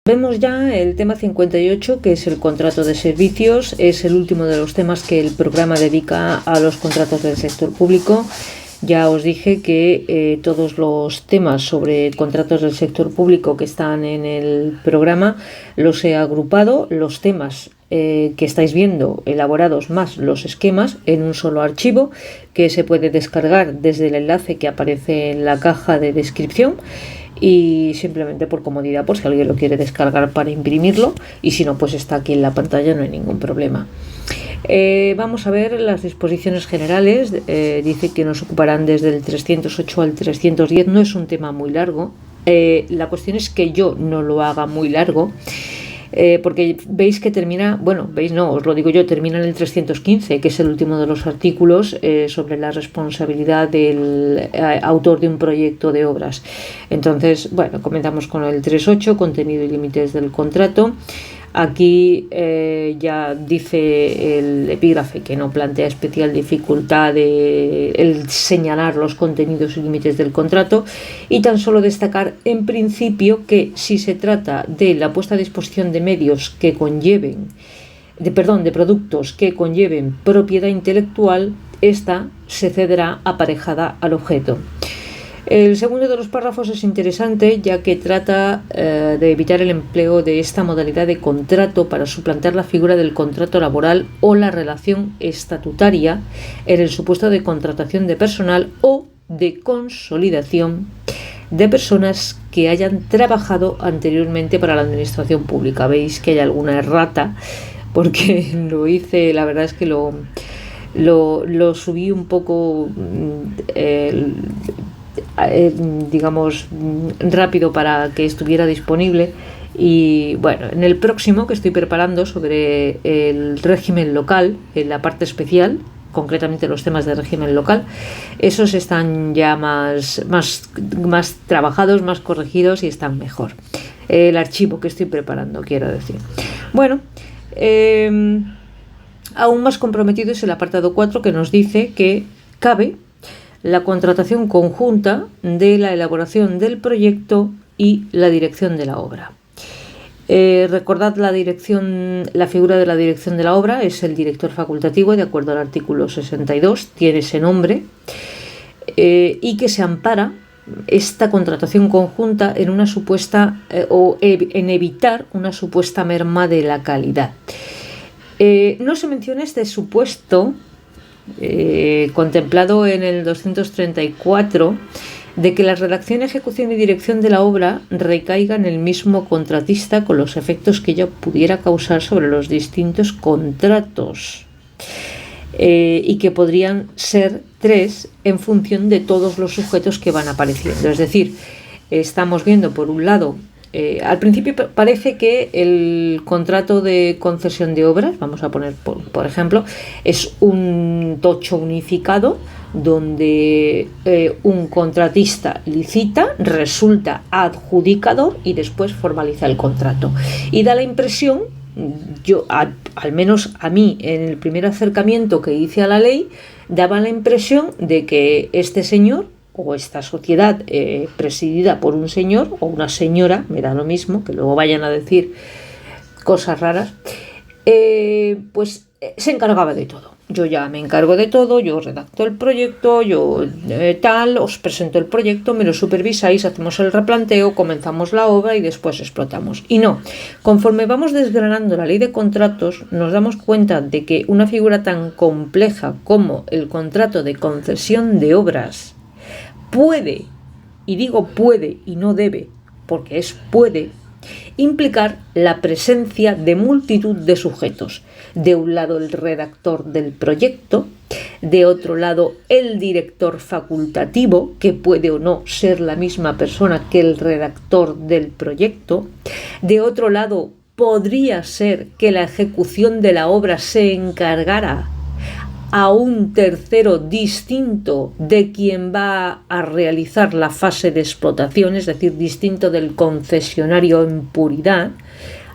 Vemos ya el tema 58, que es el contrato de servicios. Es el último de los temas que el programa dedica a los contratos del sector público. Ya os dije que todos los temas sobre contratos del sector público que están en el programa los he agrupado, los temas que estáis viendo elaborados más los esquemas en un solo archivo que se puede descargar desde el enlace que aparece en la caja de descripción. Y simplemente por comodidad, por si alguien lo quiere descargar para imprimirlo, y si no, pues está aquí en la pantalla, no hay ningún problema. Vamos a ver las disposiciones generales. Dice que nos ocuparán desde el 308 al 310. No es un tema muy largo. La cuestión es que yo no lo haga muy largo, porque veis que termina, bueno, veis no, os lo digo yo, termina en el 315, que es el último de los artículos sobre la responsabilidad del autor de un proyecto de obras. Entonces, bueno, comenzamos con el 3.8, contenido y límites del contrato. Aquí ya dice el epígrafe que no plantea especial dificultad el señalar los contenidos y límites del contrato, y tan solo destacar en principio que si se trata de la puesta a disposición de medios que conlleven, de productos que conlleven propiedad intelectual, esta se cederá aparejada al objeto. El segundo de los párrafos es interesante, ya que trata de evitar el empleo de esta modalidad de contrato para suplantar la figura del contrato laboral o la relación estatutaria en el supuesto de contratación de personal o de consolidación de personas que hayan trabajado anteriormente para la administración pública. Veis que hay alguna errata, porque lo hice, la verdad es que lo subí un poco digamos rápido para que estuviera disponible. Y bueno, en el próximo que estoy preparando sobre el régimen local, en la parte especial, concretamente los temas de régimen local, esos están ya más trabajados, más corregidos y están mejor. El archivo que estoy preparando, quiero decir. Bueno, aún más comprometido es el apartado 4, que nos dice que cabe la contratación conjunta de la elaboración del proyecto y la dirección de la obra. Recordad la figura de la dirección de la obra es el director facultativo, de acuerdo al artículo 62, tiene ese nombre, y que se ampara esta contratación conjunta en una supuesta en evitar una supuesta merma de la calidad. No se menciona este supuesto contemplado en el 234, de que la redacción, ejecución y dirección de la obra recaiga en el mismo contratista, con los efectos que ello pudiera causar sobre los distintos contratos, y que podrían ser 3 en función de todos los sujetos que van apareciendo. Es decir, estamos viendo por un lado, al principio parece que el contrato de concesión de obras, vamos a poner por ejemplo, es un tocho unificado donde un contratista licita, resulta adjudicador y después formaliza el contrato. Y da la impresión, al menos a mí en el primer acercamiento que hice a la ley, daba la impresión de que este señor o esta sociedad presidida por un señor o una señora, me da lo mismo, que luego vayan a decir cosas raras, pues se encargaba de todo. Yo ya me encargo de todo, yo redacto el proyecto, yo os presento el proyecto, me lo supervisáis, hacemos el replanteo, comenzamos la obra y después explotamos. Y no, conforme vamos desgranando la ley de contratos, nos damos cuenta de que una figura tan compleja como el contrato de concesión de obras puede, y digo puede y no debe, porque es puede, implicar la presencia de multitud de sujetos. De un lado el redactor del proyecto, de otro lado el director facultativo, que puede o no ser la misma persona que el redactor del proyecto, de otro lado podría ser que la ejecución de la obra se encargara a un tercero distinto de quien va a realizar la fase de explotación, es decir, distinto del concesionario en puridad.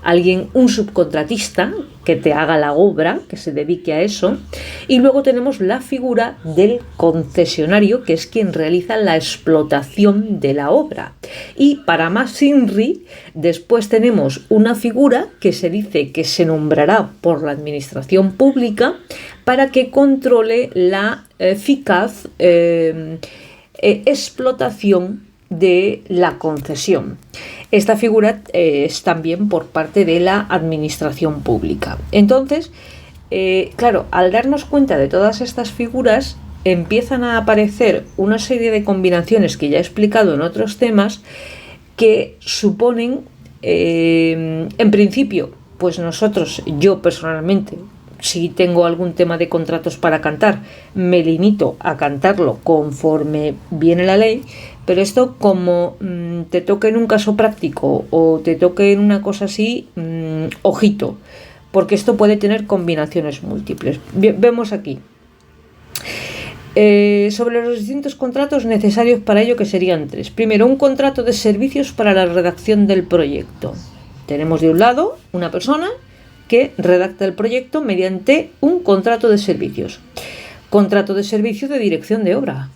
alguien, un subcontratista que te haga la obra, que se dedique a eso, y luego tenemos la figura del concesionario, que es quien realiza la explotación de la obra. Y para más INRI, después tenemos una figura que se dice que se nombrará por la administración pública para que controle la eficaz explotación de la concesión. Esta figura es también por parte de la administración pública. Entonces, claro, al darnos cuenta de todas estas figuras, empiezan a aparecer una serie de combinaciones que ya he explicado en otros temas que suponen, en principio, pues nosotros, yo personalmente, si tengo algún tema de contratos para cantar, me limito a cantarlo conforme viene la ley, pero esto como te toque en un caso práctico o te toque en una cosa así, ojito, porque esto puede tener combinaciones múltiples. Bien, vemos aquí. Sobre los distintos contratos necesarios para ello, que serían 3. Primero, un contrato de servicios para la redacción del proyecto. Tenemos de un lado una persona que redacta el proyecto mediante un contrato de servicios. Contrato de servicio de dirección de obra.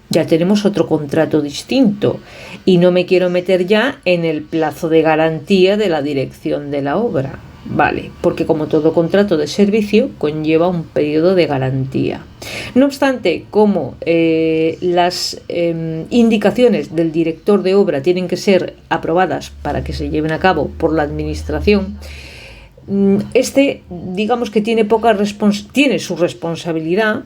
Ya tenemos otro contrato distinto y no me quiero meter ya en el plazo de garantía de la dirección de la obra. Vale, porque como todo contrato de servicio conlleva un periodo de garantía. No obstante, como las indicaciones del director de obra tienen que ser aprobadas para que se lleven a cabo por la administración, digamos que tiene su responsabilidad,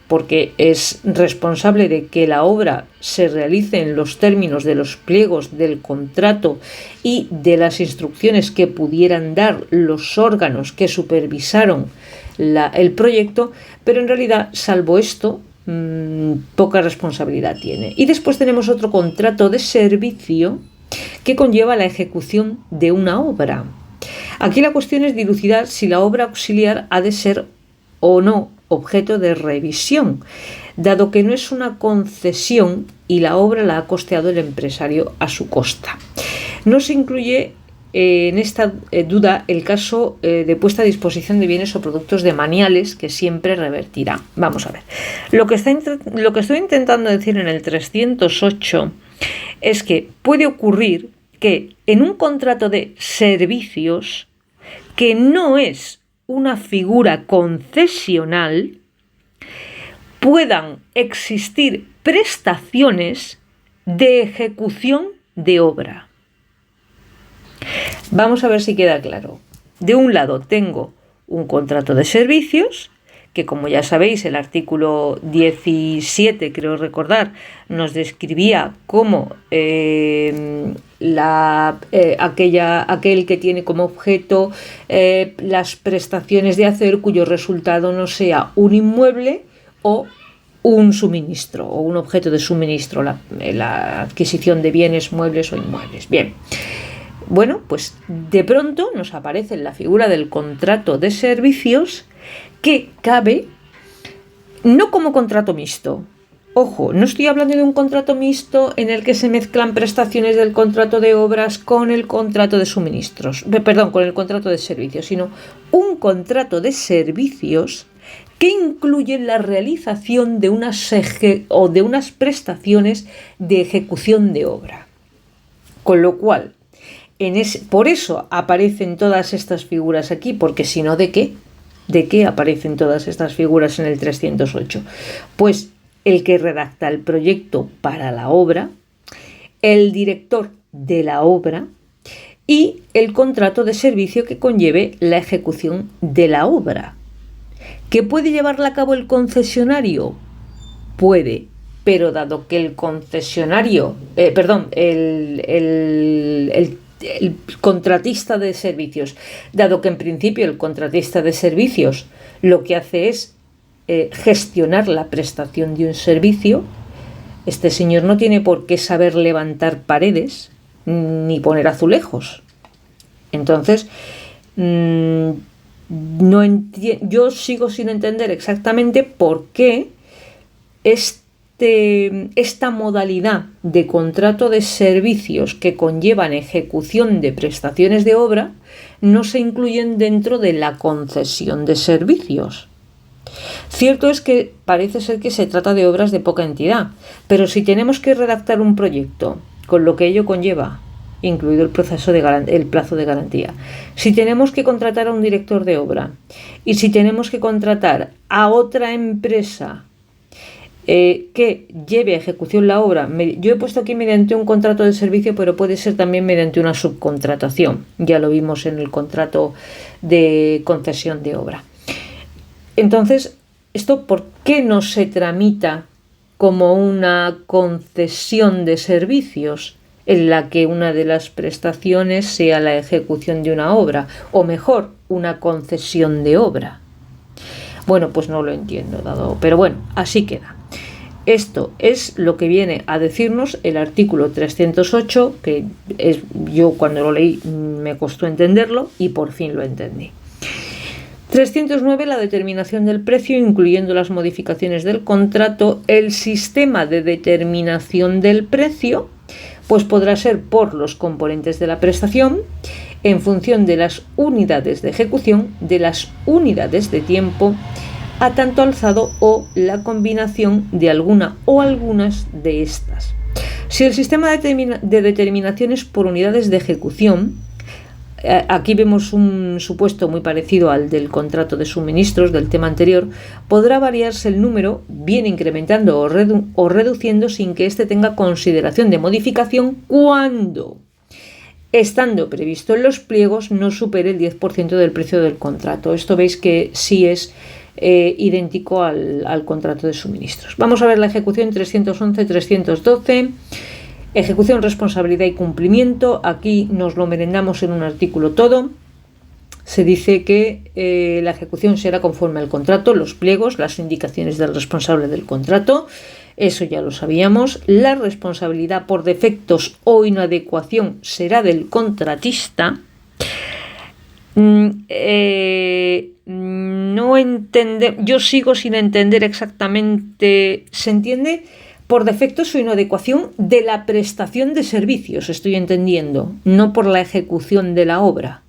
porque es responsable de que la obra se realice en los términos de los pliegos del contrato y de las instrucciones que pudieran dar los órganos que supervisaron el proyecto, pero en realidad, salvo esto, poca responsabilidad tiene. Y después tenemos otro contrato de servicio que conlleva la ejecución de una obra. Aquí la cuestión es dilucidar si la obra auxiliar ha de ser o no objeto de revisión, dado que no es una concesión y la obra la ha costeado el empresario a su costa. No se incluye en esta duda el caso de puesta a disposición de bienes o productos demaniales, que siempre revertirá. Vamos a ver. Lo que estoy intentando decir en el 308 es que puede ocurrir que en un contrato de servicios, que no es una figura concesional, puedan existir prestaciones de ejecución de obra. Vamos a ver si queda claro. De un lado tengo un contrato de servicios, que como ya sabéis el artículo 17, creo recordar, nos describía cómo aquel que tiene como objeto las prestaciones de hacer cuyo resultado no sea un inmueble o un suministro o un objeto de suministro, la adquisición de bienes, muebles o inmuebles. Bien. Bueno, pues de pronto nos aparece la figura del contrato de servicios, que cabe no como contrato mixto. Ojo, no estoy hablando de un contrato mixto en el que se mezclan prestaciones del contrato de obras con el contrato de suministros, con el contrato de servicios, sino un contrato de servicios que incluye la realización de unas prestaciones de ejecución de obra. Con lo cual, por eso aparecen todas estas figuras aquí, porque si no, ¿de qué? ¿De qué aparecen todas estas figuras en el 308? Pues el que redacta el proyecto para la obra, el director de la obra y el contrato de servicio que conlleve la ejecución de la obra. ¿Que puede llevarla a cabo el concesionario? Puede, pero dado que el concesionario, el contratista de servicios, dado que en principio el contratista de servicios lo que hace es gestionar la prestación de un servicio, este señor no tiene por qué saber levantar paredes ni poner azulejos. Entonces, yo sigo sin entender exactamente por qué esta modalidad de contrato de servicios que conllevan ejecución de prestaciones de obra no se incluyen dentro de la concesión de servicios. Cierto es que parece ser que se trata de obras de poca entidad, pero si tenemos que redactar un proyecto con lo que ello conlleva, incluido el plazo de garantía, si tenemos que contratar a un director de obra y si tenemos que contratar a otra empresa que lleve a ejecución la obra, yo he puesto aquí mediante un contrato de servicio, pero puede ser también mediante una subcontratación, ya lo vimos en el contrato de concesión de obra. Entonces, ¿esto por qué no se tramita como una concesión de servicios en la que una de las prestaciones sea la ejecución de una obra, o mejor, una concesión de obra? Bueno, pues no lo entiendo, pero bueno, así queda. Esto es lo que viene a decirnos el artículo 308, que yo cuando lo leí me costó entenderlo y por fin lo entendí. 309. La determinación del precio, incluyendo las modificaciones del contrato. El sistema de determinación del precio pues podrá ser por los componentes de la prestación, en función de las unidades de ejecución, de las unidades de tiempo, a tanto alzado o la combinación de alguna o algunas de estas. Si el sistema de determinación es por unidades de ejecución, aquí vemos un supuesto muy parecido al del contrato de suministros del tema anterior, podrá variarse el número, bien incrementando o reduciendo sin que éste tenga consideración de modificación cuando, estando previsto en los pliegos, no supere el 10% del precio del contrato. Esto veis que sí es idéntico al contrato de suministros. Vamos a ver la ejecución 311-312. Ejecución, responsabilidad y cumplimiento. Aquí nos lo merendamos en un artículo todo. Se dice que la ejecución será conforme al contrato, los pliegos, las indicaciones del responsable del contrato. Eso ya lo sabíamos. La responsabilidad por defectos o inadecuación será del contratista. Yo sigo sin entender exactamente. ¿Se entiende? Por defectos o inadecuación de la prestación de servicios, estoy entendiendo, no por la ejecución de la obra,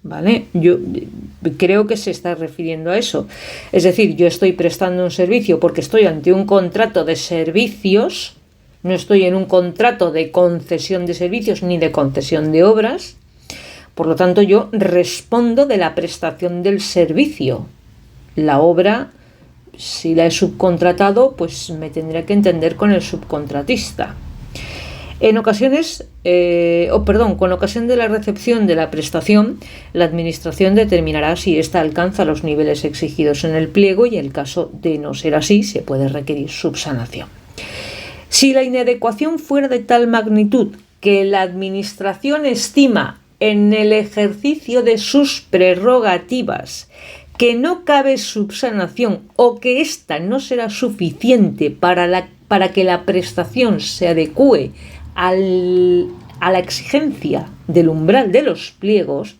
¿vale? Yo creo que se está refiriendo a eso. Es decir, yo estoy prestando un servicio porque estoy ante un contrato de servicios, no estoy en un contrato de concesión de servicios ni de concesión de obras. Por lo tanto, yo respondo de la prestación del servicio. La obra, si la he subcontratado, pues me tendré que entender con el subcontratista. Con ocasión de la recepción de la prestación, la Administración determinará si ésta alcanza los niveles exigidos en el pliego y, en el caso de no ser así, se puede requerir subsanación. Si la inadecuación fuera de tal magnitud que la Administración estima en el ejercicio de sus prerrogativas que no cabe subsanación o que ésta no será suficiente para que la prestación se adecue a la exigencia del umbral de los pliegos,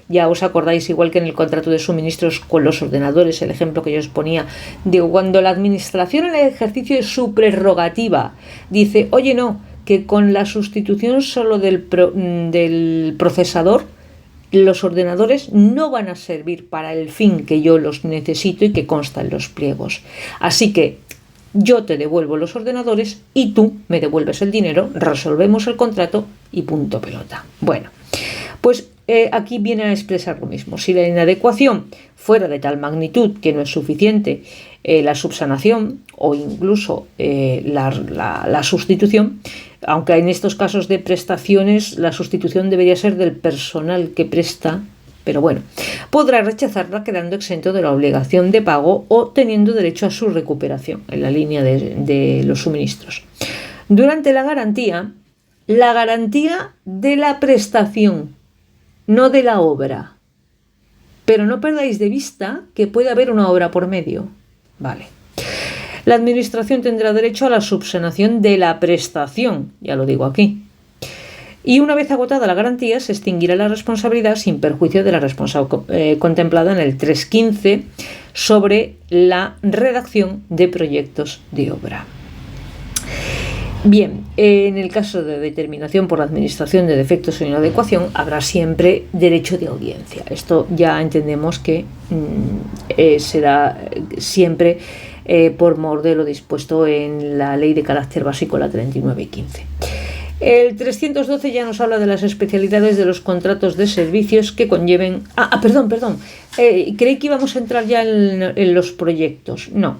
ya os acordáis, igual que en el contrato de suministros con los ordenadores, el ejemplo que yo os ponía, de cuando la Administración en el ejercicio de su prerrogativa dice, oye, no, que con la sustitución solo del procesador, los ordenadores no van a servir para el fin que yo los necesito y que consta en los pliegos. Así que yo te devuelvo los ordenadores y tú me devuelves el dinero, resolvemos el contrato y punto pelota. Bueno, pues aquí viene a expresar lo mismo. Si la inadecuación fuera de tal magnitud que no es suficiente la subsanación o incluso la sustitución, aunque en estos casos de prestaciones la sustitución debería ser del personal que presta, pero bueno, podrá rechazarla quedando exento de la obligación de pago o teniendo derecho a su recuperación en la línea de los suministros. Durante la garantía de la prestación, no de la obra. Pero no perdáis de vista que puede haber una obra por medio. Vale. La Administración tendrá derecho a la subsanación de la prestación, ya lo digo aquí. Y una vez agotada la garantía, se extinguirá la responsabilidad sin perjuicio de la responsabilidad contemplada en el 315 sobre la redacción de proyectos de obra. Bien, en el caso de determinación por la administración de defectos o inadecuación, habrá siempre derecho de audiencia. Esto ya entendemos que será siempre por mor de lo dispuesto en la Ley de Carácter Básico, la 3915. El 312 ya nos habla de las especialidades de los contratos de servicios que conlleven... Perdón. Creí que íbamos a entrar ya en los proyectos. No.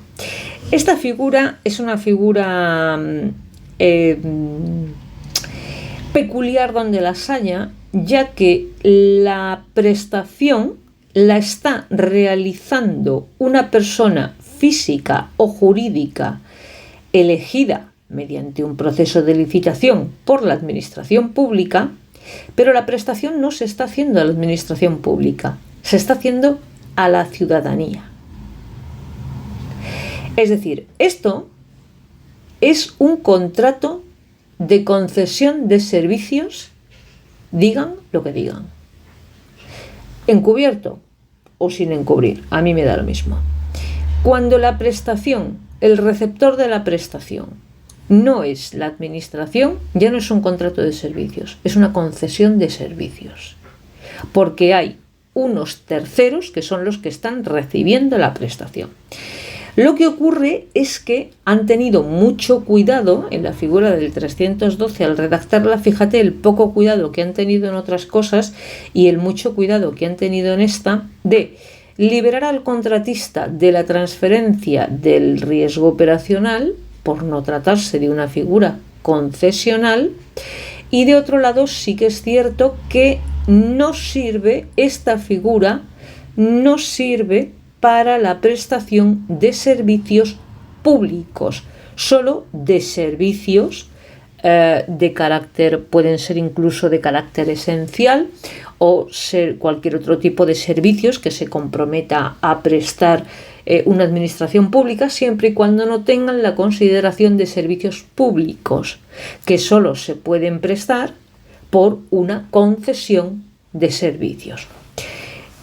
Esta figura es una figura peculiar donde las haya, ya que la prestación la está realizando una persona física o jurídica elegida mediante un proceso de licitación por la administración pública, pero la prestación no se está haciendo a la administración pública, se está haciendo a la ciudadanía. Es decir, esto es un contrato de concesión de servicios, digan lo que digan, encubierto o sin encubrir, a mí me da lo mismo. Cuando la prestación, el receptor de la prestación, no es la administración, ya no es un contrato de servicios, es una concesión de servicios, porque hay unos terceros que son los que están recibiendo la prestación. Lo que ocurre es que han tenido mucho cuidado en la figura del 312 al redactarla. Fíjate el poco cuidado que han tenido en otras cosas y el mucho cuidado que han tenido en esta de liberar al contratista de la transferencia del riesgo operacional por no tratarse de una figura concesional, y de otro lado sí que es cierto que no sirve esta figura, no sirve para la prestación de servicios públicos, solo de servicios de carácter, pueden ser incluso de carácter esencial o ser cualquier otro tipo de servicios que se comprometa a prestar una administración pública, siempre y cuando no tengan la consideración de servicios públicos, que solo se pueden prestar por una concesión de servicios.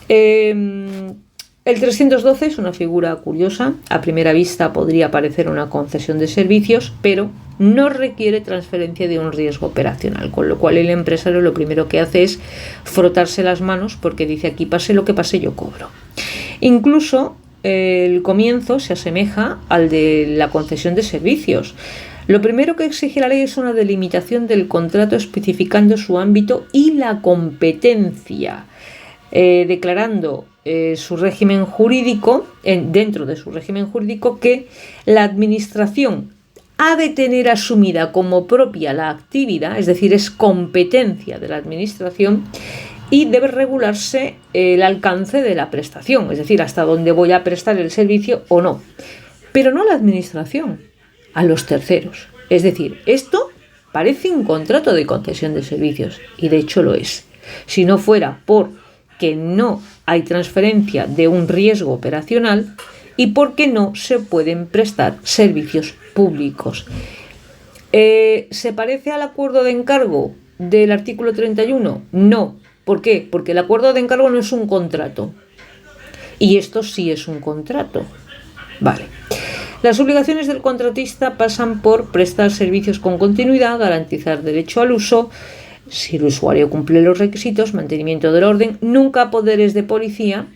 El 312 es una figura curiosa. A primera vista podría parecer una concesión de servicios, pero no requiere transferencia de un riesgo operacional, con lo cual el empresario lo primero que hace es frotarse las manos porque dice: aquí pase lo que pase, yo cobro. Incluso el comienzo se asemeja al de la concesión de servicios. Lo primero que exige la ley es una delimitación del contrato especificando su ámbito y la competencia, declarando su régimen jurídico, dentro de su régimen jurídico, que la administración ha de tener asumida como propia la actividad, es decir, es competencia de la administración, y debe regularse el alcance de la prestación, es decir, hasta dónde voy a prestar el servicio o no, pero no a la administración, a los terceros. Es decir, esto parece un contrato de concesión de servicios, y de hecho lo es. Si no fuera por que no hay transferencia de un riesgo operacional y porque no se pueden prestar servicios públicos. ¿Se parece al acuerdo de encargo del artículo 31? No. ¿Por qué? Porque el acuerdo de encargo no es un contrato y esto sí es un contrato. Vale. Las obligaciones del contratista pasan por prestar servicios con continuidad, garantizar derecho al uso, si el usuario cumple los requisitos, mantenimiento del orden, nunca poderes de policía,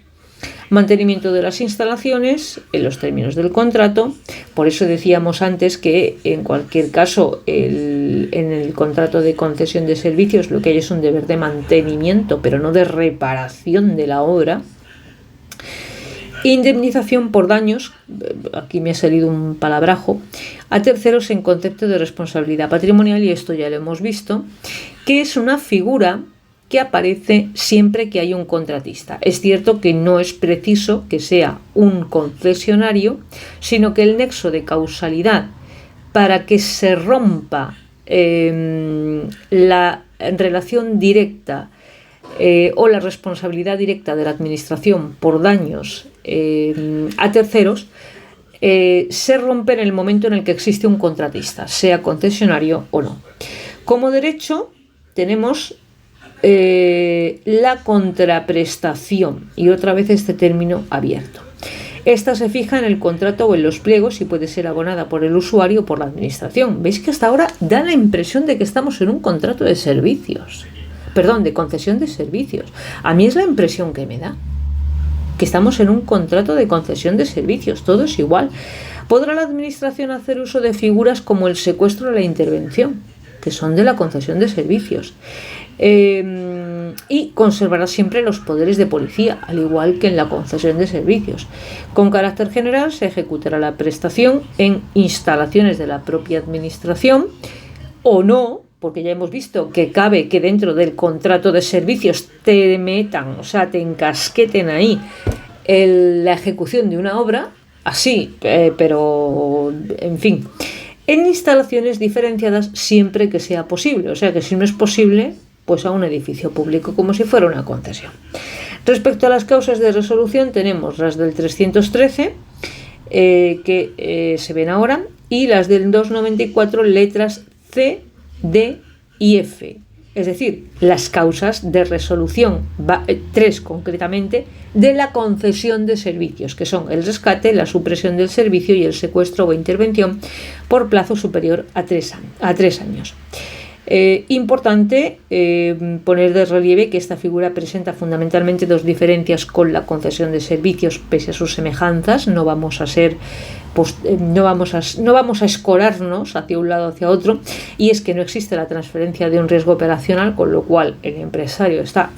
mantenimiento de las instalaciones en los términos del contrato. Por eso decíamos antes que en cualquier caso en el contrato de concesión de servicios lo que hay es un deber de mantenimiento, pero no de reparación de la obra. Indemnización por daños, aquí me ha salido un palabrajo, a terceros en concepto de responsabilidad patrimonial, y esto ya lo hemos visto, que es una figura que aparece siempre que hay un contratista. Es cierto que no es preciso que sea un concesionario, sino que el nexo de causalidad para que se rompa la relación directa o la responsabilidad directa de la administración por daños a terceros se rompe en el momento en el que existe un contratista, sea concesionario o no. Como derecho tenemos la contraprestación, y otra vez este término abierto. Esta se fija en el contrato o en los pliegos y puede ser abonada por el usuario o por la administración. ¿Veis que hasta ahora da la impresión de que estamos en un contrato de servicios? Perdón, de concesión de servicios. A mí es la impresión que me da, que estamos en un contrato de concesión de servicios, todo es igual. ¿Podrá la administración hacer uso de figuras como el secuestro o la intervención, que son de la concesión de servicios? Y conservará siempre los poderes de policía, al igual que en la concesión de servicios. Con carácter general, se ejecutará la prestación en instalaciones de la propia administración o no, porque ya hemos visto que cabe que dentro del contrato de servicios te metan, o sea, te encasqueten ahí la ejecución de una obra, así, pero en fin, en instalaciones diferenciadas siempre que sea posible, o sea que si no es posible, pues a un edificio público, como si fuera una concesión. Respecto a las causas de resolución, tenemos las del 313, que se ven ahora, y las del 294, letras C, D y F. Es decir, las causas de resolución, 3 concretamente, de la concesión de servicios, que son el rescate, la supresión del servicio y el secuestro o intervención por plazo superior a 3 años. Importante poner de relieve que esta figura presenta fundamentalmente dos diferencias con la concesión de servicios, pese a sus semejanzas. No vamos a escorarnos hacia un lado o hacia otro, y es que no existe la transferencia de un riesgo operacional, con lo cual el empresario está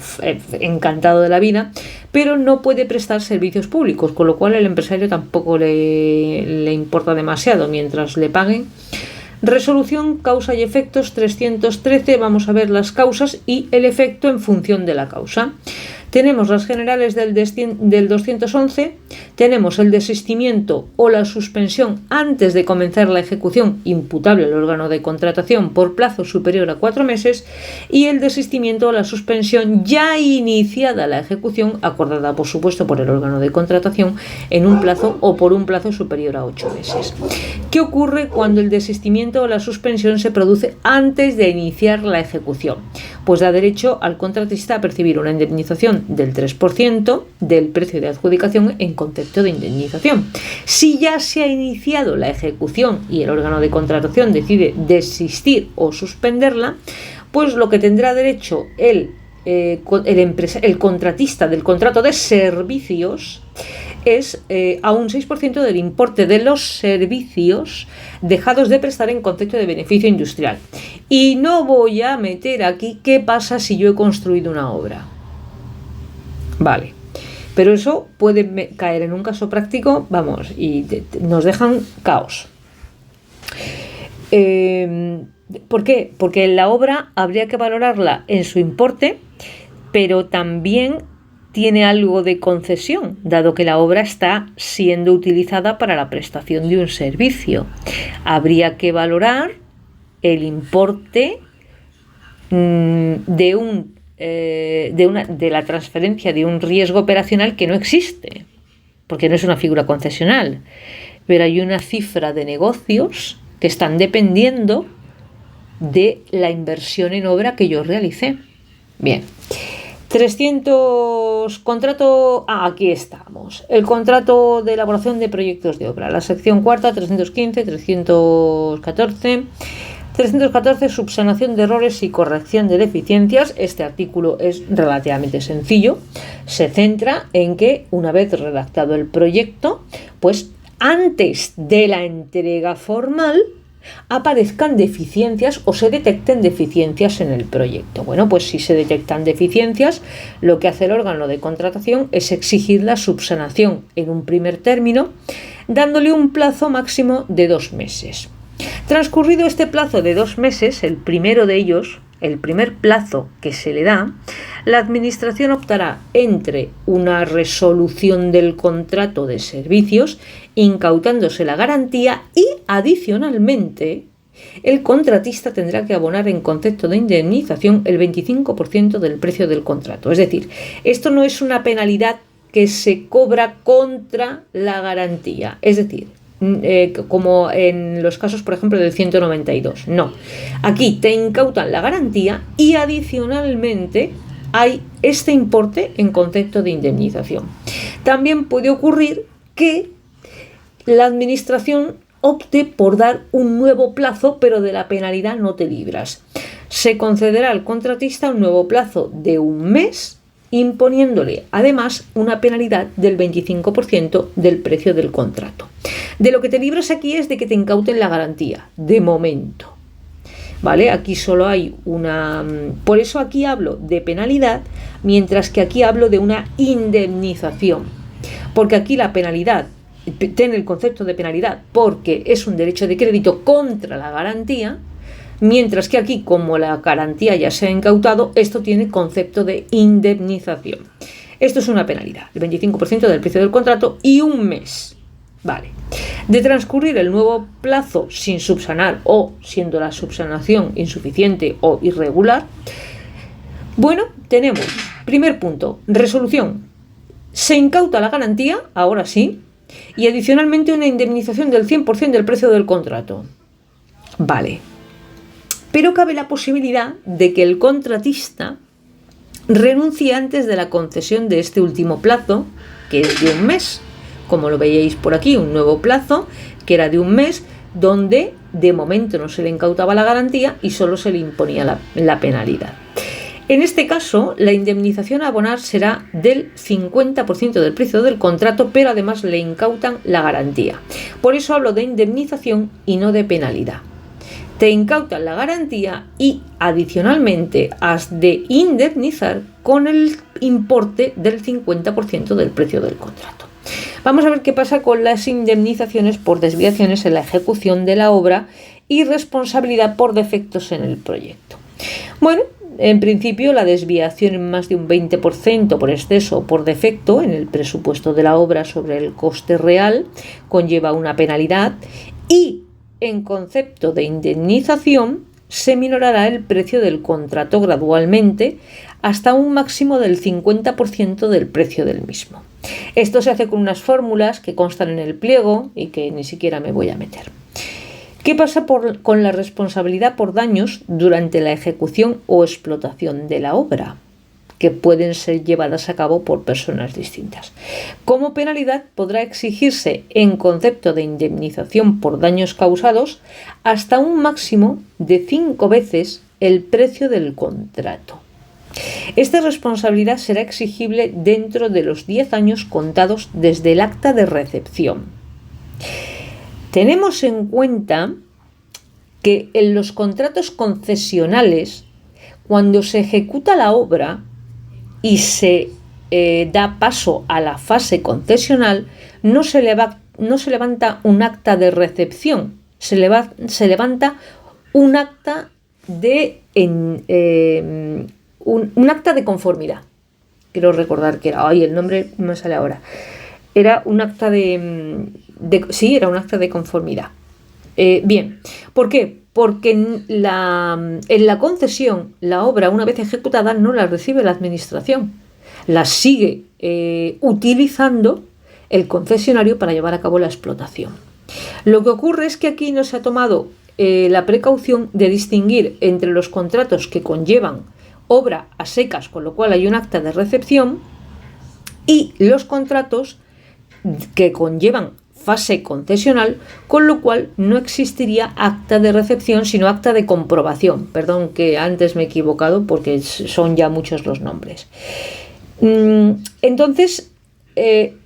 encantado de la vida, pero no puede prestar servicios públicos, con lo cual el empresario tampoco le importa demasiado mientras le paguen. Resolución, causa y efectos, 313, vamos a ver las causas y el efecto en función de la causa. Tenemos las generales del 211, tenemos el desistimiento o la suspensión antes de comenzar la ejecución imputable al órgano de contratación por plazo superior a 4 meses y el desistimiento o la suspensión ya iniciada la ejecución, acordada por supuesto por el órgano de contratación en un plazo o por un plazo superior a 8 meses. ¿Qué ocurre cuando el desistimiento o la suspensión se produce antes de iniciar la ejecución? Pues da derecho al contratista a percibir una indemnización del 3% del precio de adjudicación en concepto de indemnización. Si ya se ha iniciado la ejecución y el órgano de contratación decide desistir o suspenderla, pues lo que tendrá derecho el contratista del contrato de servicios es a un 6% del importe de los servicios dejados de prestar en concepto de beneficio industrial. Y no voy a meter aquí qué pasa si yo he construido una obra. Vale, pero eso puede caer en un caso práctico, vamos, y nos dejan caos. ¿Por qué? Porque la obra habría que valorarla en su importe, pero también tiene algo de concesión, dado que la obra está siendo utilizada para la prestación de un servicio. Habría que valorar el importe de la transferencia de un riesgo operacional que no existe, porque no es una figura concesional, pero hay una cifra de negocios que están dependiendo de la inversión en obra que yo realicé. Bien. 300, contrato, aquí estamos, el contrato de elaboración de proyectos de obra, la sección cuarta, 315, 314, subsanación de errores y corrección de deficiencias. Este artículo es relativamente sencillo, se centra en que una vez redactado el proyecto, pues antes de la entrega formal, aparezcan deficiencias o se detecten deficiencias en el proyecto. Bueno, pues si se detectan deficiencias, lo que hace el órgano de contratación es exigir la subsanación en un primer término, dándole un plazo máximo de 2 meses. Transcurrido este plazo de 2 meses, el primero de ellos, el primer plazo que se le da, la administración optará entre una resolución del contrato de servicios, incautándose la garantía, y adicionalmente el contratista tendrá que abonar en concepto de indemnización el 25% del precio del contrato. Es decir, esto no es una penalidad que se cobra contra la garantía, es decir, como en los casos, por ejemplo, del 192. No, aquí te incautan la garantía y adicionalmente hay este importe en concepto de indemnización. También puede ocurrir que la administración opte por dar un nuevo plazo, pero de la penalidad no te libras. Se concederá al contratista un nuevo plazo de un mes, imponiéndole además una penalidad del 25% del precio del contrato. De lo que te libras aquí es de que te incauten la garantía, de momento. ¿Vale? Aquí solo hay una... Por eso aquí hablo de penalidad, mientras que aquí hablo de una indemnización. Porque aquí la penalidad, tiene el concepto de penalidad porque es un derecho de crédito contra la garantía, mientras que aquí, como la garantía ya se ha incautado, esto tiene concepto de indemnización. Esto es una penalidad, el 25% del precio del contrato y un mes. Vale. De transcurrir el nuevo plazo sin subsanar o siendo la subsanación insuficiente o irregular, bueno, tenemos, primer punto, resolución. Se incauta la garantía, ahora sí, y adicionalmente una indemnización del 100% del precio del contrato. Vale. Pero cabe la posibilidad de que el contratista renuncie antes de la concesión de este último plazo, que es de un mes. Como lo veíais por aquí, un nuevo plazo que era de un mes, donde de momento no se le incautaba la garantía y solo se le imponía la penalidad. En este caso, la indemnización a abonar será del 50% del precio del contrato, pero además le incautan la garantía. Por eso hablo de indemnización y no de penalidad. Te incautan la garantía y adicionalmente has de indemnizar con el importe del 50% del precio del contrato. Vamos a ver qué pasa con las indemnizaciones por desviaciones en la ejecución de la obra y responsabilidad por defectos en el proyecto. Bueno, en principio la desviación en más de un 20% por exceso o por defecto en el presupuesto de la obra sobre el coste real conlleva una penalidad y en concepto de indemnización se minorará el precio del contrato gradualmente hasta un máximo del 50% del precio del mismo. Esto se hace con unas fórmulas que constan en el pliego y que ni siquiera me voy a meter. ¿Qué pasa con la responsabilidad por daños durante la ejecución o explotación de la obra, que pueden ser llevadas a cabo por personas distintas? Como penalidad podrá exigirse en concepto de indemnización por daños causados hasta un máximo de 5 veces el precio del contrato. Esta responsabilidad será exigible dentro de los 10 años contados desde el acta de recepción. Tenemos en cuenta que en los contratos concesionales, cuando se ejecuta la obra y se da paso a la fase concesional, no se levanta un acta de recepción, se levanta un acta de un acta de conformidad. Quiero recordar que era, el nombre no me sale ahora. Era un acta era un acta de conformidad. Bien, ¿por qué? Porque en la concesión, la obra, una vez ejecutada, no la recibe la administración. La sigue utilizando el concesionario para llevar a cabo la explotación. Lo que ocurre es que aquí no se ha tomado la precaución de distinguir entre los contratos que conllevan obra a secas, con lo cual hay un acta de recepción, y los contratos que conllevan fase concesional, con lo cual no existiría acta de recepción, sino acta de comprobación. Perdón que antes me he equivocado porque son ya muchos los nombres. Entonces,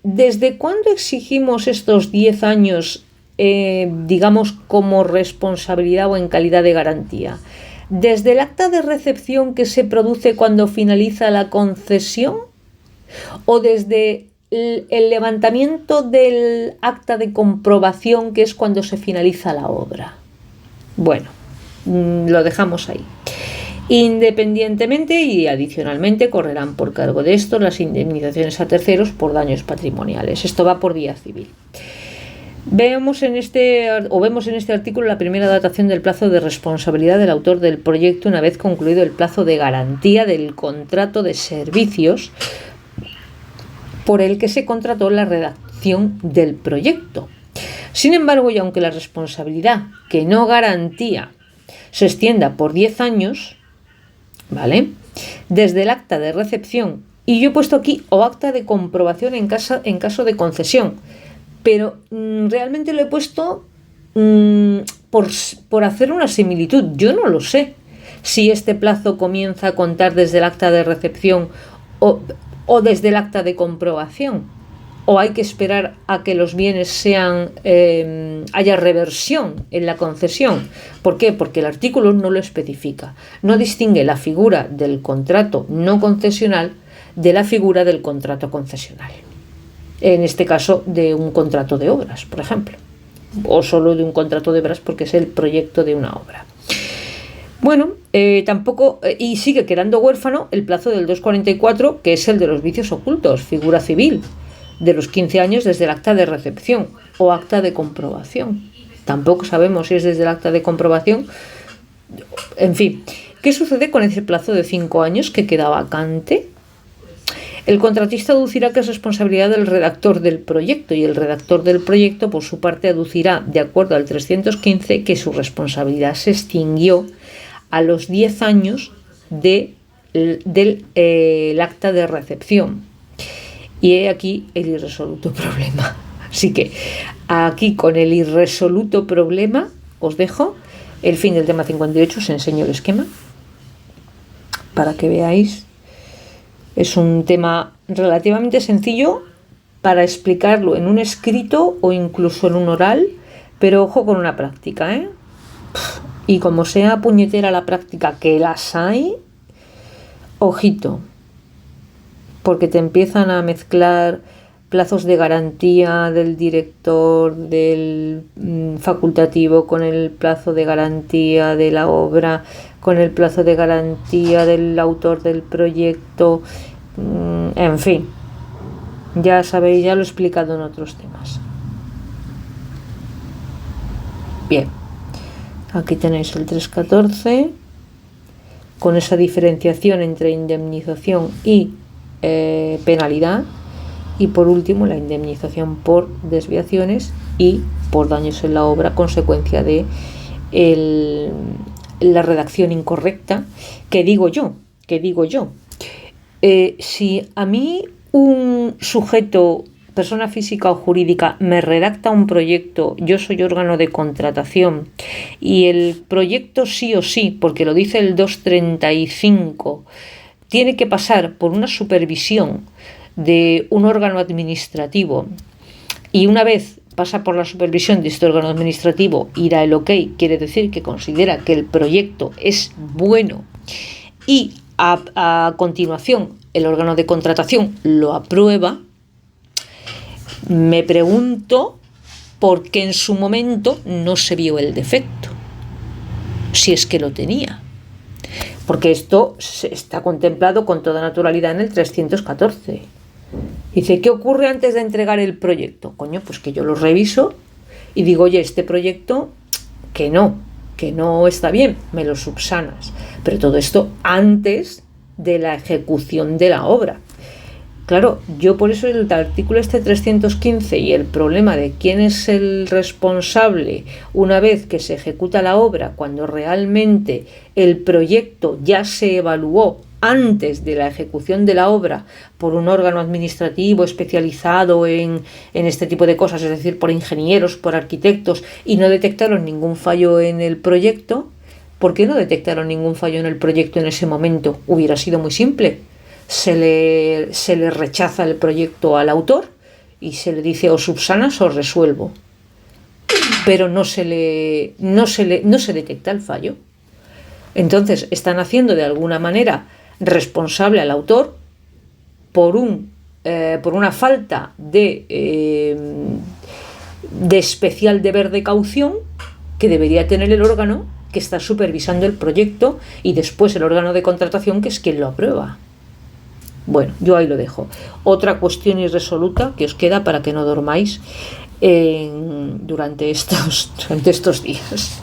¿desde cuándo exigimos estos 10 años, digamos, como responsabilidad o en calidad de garantía? ¿Desde el acta de recepción que se produce cuando finaliza la concesión? ¿O desde el levantamiento del acta de comprobación, que es cuando se finaliza la obra? Bueno, lo dejamos ahí. Independientemente y adicionalmente correrán por cargo de esto las indemnizaciones a terceros por daños patrimoniales. Esto va por vía civil. Vemos en este artículo la primera datación del plazo de responsabilidad del autor del proyecto una vez concluido el plazo de garantía del contrato de servicios por el que se contrató la redacción del proyecto. Sin embargo, y aunque la responsabilidad, que no garantía, se extienda por 10 años, ¿vale?, desde el acta de recepción, y yo he puesto aquí o acta de comprobación en caso de concesión, pero realmente lo he puesto por hacer una similitud. Yo no lo sé si este plazo comienza a contar desde el acta de recepción o desde el acta de comprobación, o hay que esperar a que los bienes haya reversión en la concesión. ¿Por qué? Porque el artículo no lo especifica, no distingue la figura del contrato no concesional de la figura del contrato concesional. En este caso, de un contrato de obras, por ejemplo, o solo de un contrato de obras porque es el proyecto de una obra. Bueno, tampoco, y sigue quedando huérfano el plazo del 244, que es el de los vicios ocultos, figura civil, de los 15 años desde el acta de recepción o acta de comprobación. Tampoco sabemos si es desde el acta de comprobación. En fin, ¿qué sucede con ese plazo de 5 años que queda vacante? El contratista aducirá que es responsabilidad del redactor del proyecto, y el redactor del proyecto, por su parte, aducirá, de acuerdo al 315, que su responsabilidad se extinguió a los 10 años del acta de recepción. Y he aquí el irresoluto problema. Así que aquí, con el irresoluto problema, os dejo el fin del tema 58. Os enseño el esquema para que veáis. Es un tema relativamente sencillo para explicarlo en un escrito o incluso en un oral, pero ojo con una práctica, ¿eh? Y como sea puñetera la práctica, que las hay, ojito, porque te empiezan a mezclar plazos de garantía del director del facultativo con el plazo de garantía de la obra, con el plazo de garantía del autor del proyecto, en fin, ya sabéis, ya lo he explicado en otros temas. Bien, aquí tenéis el 314 con esa diferenciación entre indemnización y penalidad, y por último la indemnización por desviaciones y por daños en la obra consecuencia de la redacción incorrecta. Que digo yo, si a mí un sujeto, persona física o jurídica, me redacta un proyecto, yo soy órgano de contratación, y el proyecto sí o sí, porque lo dice el 235, tiene que pasar por una supervisión de un órgano administrativo, y una vez pasa por la supervisión de este órgano administrativo y da el ok, quiere decir que considera que el proyecto es bueno, y a continuación el órgano de contratación lo aprueba, me pregunto por qué en su momento no se vio el defecto, si es que lo tenía. Porque esto está contemplado con toda naturalidad en el 314. Dice, ¿qué ocurre antes de entregar el proyecto? Coño, pues que yo lo reviso y digo, oye, este proyecto que no está bien, me lo subsanas. Pero todo esto antes de la ejecución de la obra. Claro, yo por eso el artículo 315 y el problema de quién es el responsable una vez que se ejecuta la obra, cuando realmente el proyecto ya se evaluó antes de la ejecución de la obra por un órgano administrativo especializado en este tipo de cosas, es decir, por ingenieros, por arquitectos, y no detectaron ningún fallo en el proyecto. ¿Por qué no detectaron ningún fallo en el proyecto en ese momento? Hubiera sido muy simple. Se le rechaza el proyecto al autor y se le dice o subsanas o resuelvo, pero no se detecta el fallo. Entonces están haciendo de alguna manera responsable al autor por una falta de especial deber de caución que debería tener el órgano que está supervisando el proyecto, y después el órgano de contratación, que es quien lo aprueba. Bueno, yo ahí lo dejo. Otra cuestión irresoluta que os queda para que no dormáis durante estos días.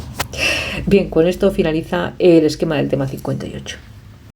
Bien, con esto finaliza el esquema del tema 58.